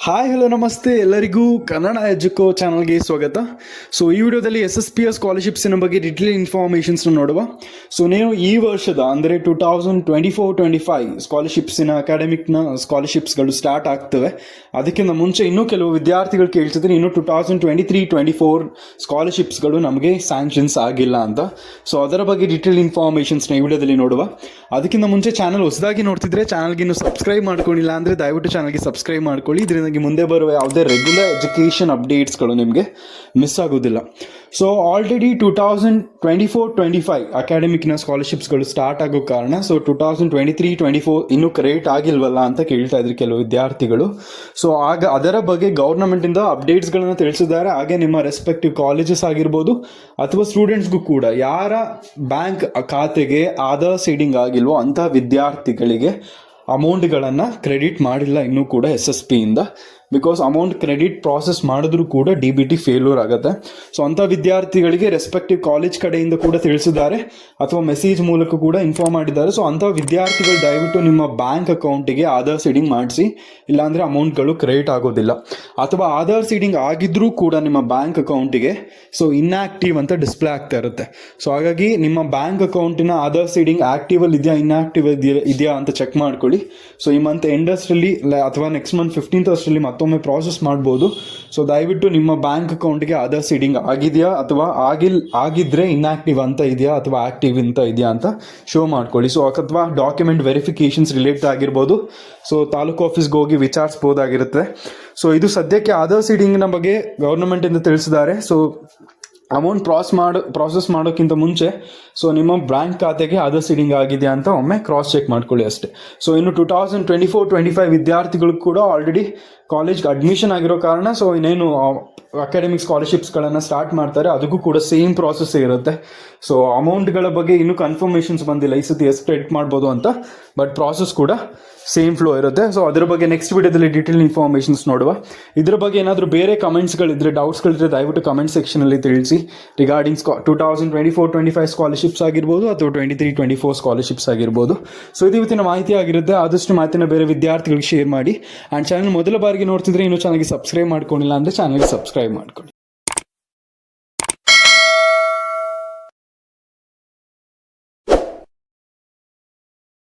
Hi hello ನಮಸ್ತೆ ಎಲ್ಲರಿಗೂ ಕನ್ನಡ ಎಜುಕೋ ಚಾನಲ್ಗೆ ಸ್ವಾಗತ. ಸೊ ಈ ವಿಡಿಯೋದಲ್ಲಿ SSPS ಸ್ಕಾಲರ್ಶಿಪ್ಸಿನ ಬಗ್ಗೆ ಡೀಟೇಲ್ ಇನ್ಫಾರ್ಮೇಷನ್ಸ್ನ ನೋಡುವ. ಸೊ ನೀವು ಈ ವರ್ಷದ ಅಂದರೆ 2024-25 ಸ್ಕಾಲರ್ಶಿಪ್ಸಿನ ಅಕಾಡೆಮಿಕ್ನ ಸ್ಕಾಲರ್ಶಿಪ್ಸ್ಗಳು ಸ್ಟಾರ್ಟ್ ಆಗ್ತವೆ. ಅದಕ್ಕಿಂತ ಮುಂಚೆ ಇನ್ನೂ ಕೆಲವು ವಿದ್ಯಾರ್ಥಿಗಳು ಕೇಳ್ತಿದ್ರೆ ಇನ್ನು 2023-24 ಸ್ಕಾಲರ್ಶಿಪ್ಸ್ಗಳು ನಮಗೆ ಸ್ಯಾಂಕ್ಷನ್ಸ್ ಆಗಿಲ್ಲ ಅಂತ. ಸೊ ಅದರ ಬಗ್ಗೆ ಡೀಟೇಲ್ ಇನ್ಫಾರ್ಮೇಷನ್ಸ್ನ ಈ ವಿಡಿಯೋದಲ್ಲಿ ನೋಡುವ. ಅದಕ್ಕಿಂತ ಮುಂಚೆ ಚಾನಲ್ ಹೊಸದಾಗಿ ನೋಡ್ತಿದ್ರೆ ಚಾನಲ್ಗೆ ಇನ್ನೂ ಸಬ್ಸ್ಕ್ರೈಬ್ ಮಾಡ್ಕೊಂಡಿಲ್ಲ ಅಂದರೆ ದಯವಿಟ್ಟು ಚಾನಲ್ಗೆ ಸಬ್ಸ್ಕ್ರೈಬ್ ಮಾಡ್ಕೊಳ್ಳಿ. ಇದರಿಂದ ಮುಂದೆ ಬರುವ ಯಾವುದೇ ರೆಗ್ಯುಲರ್ ಎಜುಕೇಷನ್ ಅಪ್ಡೇಟ್ಸ್ಗಳು ನಿಮಗೆ ಮಿಸ್ ಆಗೋದಿಲ್ಲ. ಸೊ ಆಲ್ರೆಡಿ 2024-25 ಅಕಾಡೆಮಿಕ್ನ ಸ್ಕಾಲರ್ಶಿಪ್ಸ್ಗಳು ಸ್ಟಾರ್ಟ್ ಆಗೋ ಕಾರಣ 2023-24 ಇನ್ನೂ ಕ್ರೆಡಿಟ್ ಆಗಿಲ್ವಲ್ಲ ಅಂತ ಕೇಳ್ತಾ ಇದ್ರು ಕೆಲವು ವಿದ್ಯಾರ್ಥಿಗಳು. ಸೊ ಆಗ ಅದರ ಬಗ್ಗೆ ಗೌರ್ಮೆಂಟಿಂದ ಅಪ್ಡೇಟ್ಸ್ಗಳನ್ನು ತಿಳಿಸಿದ್ದಾರೆ. ಹಾಗೆ ನಿಮ್ಮ ರೆಸ್ಪೆಕ್ಟಿವ್ ಕಾಲೇಜಸ್ ಆಗಿರ್ಬೋದು ಅಥವಾ ಸ್ಟೂಡೆಂಟ್ಸ್ಗೂ ಕೂಡ ಯಾರ ಬ್ಯಾಂಕ್ ಖಾತೆಗೆ ಆಧಾರ್ ಸೀಡಿಂಗ್ ಆಗಿಲ್ವೋ ಅಂತಹ ವಿದ್ಯಾರ್ಥಿಗಳಿಗೆ ಅಮೌಂಟ್ಗಳನ್ನು ಕ್ರೆಡಿಟ್ ಮಾಡಿಲ್ಲ ಇನ್ನೂ ಕೂಡ SSP ಇಂದ. ಬಿಕಾಸ್ ಅಮೌಂಟ್ ಕ್ರೆಡಿಟ್ ಪ್ರಾಸೆಸ್ ಮಾಡಿದ್ರೂ ಕೂಡ DBT ಫೇಲ್ಯೂರ್ ಆಗುತ್ತೆ. ಸೊ ಅಂಥ ವಿದ್ಯಾರ್ಥಿಗಳಿಗೆ ರೆಸ್ಪೆಕ್ಟಿವ್ ಕಾಲೇಜ್ ಕಡೆಯಿಂದ ಕೂಡ ತಿಳಿಸಿದ್ದಾರೆ ಅಥವಾ ಮೆಸೇಜ್ ಮೂಲಕ ಕೂಡ ಇನ್ಫಾರ್ಮ್ ಮಾಡಿದ್ದಾರೆ. ಸೊ ಅಂಥ ವಿದ್ಯಾರ್ಥಿಗಳು ದಯವಿಟ್ಟು ನಿಮ್ಮ ಬ್ಯಾಂಕ್ ಅಕೌಂಟಿಗೆ ಆಧಾರ್ ಸೀಡಿಂಗ್ ಮಾಡಿಸಿ, ಇಲ್ಲಾಂದರೆ ಅಮೌಂಟ್ಗಳು ಕ್ರೆಡಿಟ್ ಆಗೋದಿಲ್ಲ. ಅಥವಾ ಆಧಾರ್ ಸೀಡಿಂಗ್ ಆಗಿದ್ರೂ ಕೂಡ ನಿಮ್ಮ ಬ್ಯಾಂಕ್ ಅಕೌಂಟಿಗೆ ಇನ್ಆಕ್ಟಿವ್ ಅಂತ ಡಿಸ್ಪ್ಲೇ ಆಗ್ತಾ ಇರುತ್ತೆ. ಸೊ ಹಾಗಾಗಿ ನಿಮ್ಮ ಬ್ಯಾಂಕ್ ಅಕೌಂಟಿನ ಆಧಾರ್ ಸೀಡಿಂಗ್ ಆಕ್ಟಿವಲ್ಲಿ ಇದೆಯಾ ಇನ್ಆಕ್ಟಿವ್ ಇದೆಯಾ ಅಂತ ಚೆಕ್ ಮಾಡ್ಕೊಳ್ಳಿ. ಸೊ ಈ ಮಂತ್ ಎಂಡಸ್ಟ್ರಲ್ಲಿ ಅಥವಾ ನೆಕ್ಸ್ಟ್ ಮಂತ್ 15th ಅಷ್ಟರಲ್ಲಿ ಮತ್ತೊಮ್ಮೆ ಪ್ರಾಸೆಸ್ ಮಾಡ್ಬೋದು. ಸೊ ದಯವಿಟ್ಟು ನಿಮ್ಮ ಬ್ಯಾಂಕ್ ಅಕೌಂಟ್ಗೆ ಆಧಾರ್ ಸೀಡಿಂಗ್ ಆಗಿದೆಯಾ ಅಥವಾ ಆಗಿದ್ರೆ ಇನ್ಆಕ್ಟಿವ್ ಅಂತ ಇದೆಯಾ ಅಥವಾ ಆಕ್ಟಿವ್ ಅಂತ ಇದೆಯಾ ಅಂತ ಶೋ ಮಾಡ್ಕೊಳ್ಳಿ. ಸೊ ಅಥವಾ ಡಾಕ್ಯುಮೆಂಟ್ ವೆರಿಫಿಕೇಷನ್ಸ್ ರಿಲೇಟೆಡ್ ಆಗಿರ್ಬೋದು. ಸೊ ತಾಲೂಕು ಆಫೀಸ್ಗೆ ಹೋಗಿ ವಿಚಾರಿಸ್ಬೋದಾಗಿರುತ್ತೆ. ಸೊ ಇದು ಸದ್ಯಕ್ಕೆ ಆಧಾರ್ ಸೀಡಿಂಗ್ನ ಬಗ್ಗೆ ಗೌರ್ಮೆಂಟಿಂದ ತಿಳಿಸಿದ್ದಾರೆ. ಸೊ ಅಮೌಂಟ್ ಪ್ರಾಸೆಸ್ ಮಾಡೋಕ್ಕಿಂತ ಮುಂಚೆ ನಿಮ್ಮ ಬ್ಯಾಂಕ್ ಖಾತೆಗೆ ಆಧಾರ್ ಸೀಡಿಂಗ್ ಆಗಿದೆಯಾ ಅಂತ ಒಮ್ಮೆ ಕ್ರಾಸ್ ಚೆಕ್ ಮಾಡ್ಕೊಳ್ಳಿ ಅಷ್ಟೇ. ಸೊ ಇನ್ನು 2024-25 ವಿದ್ಯಾರ್ಥಿಗಳು ಕೂಡ ಆಲ್ರೆಡಿ ಕಾಲೇಜ್ಗೆ ಅಡ್ಮಿಷನ್ ಆಗಿರೋ ಕಾರಣ ಇನ್ನೇನು ಅಕಾಡೆಮಿಕ್ ಸ್ಕಾಲರ್ಶಿಪ್ಸ್ಗಳನ್ನು ಸ್ಟಾರ್ಟ್ ಮಾಡ್ತಾರೆ, ಅದಕ್ಕೂ ಕೂಡ ಸೇಮ್ ಪ್ರಾಸೆಸ್ ಇರುತ್ತೆ. ಸೊ ಅಮೌಂಟ್ಗಳ ಬಗ್ಗೆ ಇನ್ನೂ ಕನ್ಫರ್ಮೇಷನ್ಸ್ ಬಂದಿಲ್ಲ ಈ ಸತಿ ಎಷ್ಟು ಕ್ರೆಡಿಟ್ ಮಾಡ್ಬೋದು ಅಂತ, ಬಟ್ ಪ್ರಾಸೆಸ್ ಕೂಡ ಸೇಮ್ ಫ್ಲೋ ಇರುತ್ತೆ. ಸೊ ಅದ್ರ ಬಗ್ಗೆ ನೆಕ್ಸ್ಟ್ ವಿಡಿಯೋದಲ್ಲಿ ಡೀಟೇಲ್ ಇನ್ಫಾರ್ಮೇಷನ್ಸ್ ನೋಡುವ. ಇದ್ರ ಬಗ್ಗೆ ಏನಾದರೂ ಬೇರೆ ಕಮೆಂಟ್ಸ್ಗಳಿದ್ರೆ ಡೌಟ್ಸ್ಗಳಿದ್ರೆ ದಯವಿಟ್ಟು ಕಮೆಂಟ್ ಸೆಕ್ಷನಲ್ಲಿ ತಿಳಿಸಿ. ರಿಗಾರ್ಡಿಂಗ್ 2024-25 ಸ್ಕಾಲರ್ಶಿಪ್ಸ್ ಆಗಿರ್ಬೋದು ಅಥವಾ 23-24 ಸ್ಕಾಲರ್ಶಿಪ್ಸ್ ಆಗಿರ್ಬೋದು. ಸೊ ಇದು ಇವತ್ತಿನ ಮಾಹಿತಿ ಆಗಿರುತ್ತೆ. ಆದಷ್ಟು ಮಾಹಿತಿನ ಬೇರೆ ವಿದ್ಯಾರ್ಥಿಗಳಿಗೆ ಶೇರ್ ಮಾಡಿ. ಆ್ಯಂಡ್ ಚಾನಲ್ ಮೊದಲ ಬಾರಿಗೆ ನೋಡ್ತಿದ್ರೆ ಇನ್ನೂ ಚಾನಲ್ಗೆ ಸಬ್ಸ್ಕ್ರೈಬ್ ಮಾಡ್ಕೊಂಡಿಲ್ಲ ಅಂದರೆ ಚಾನಲ್ಗೆ ಸಬ್ಸ್ಕ್ರೈಬ್ ಮಾಡ್ಕೊಳ್ಳಿ.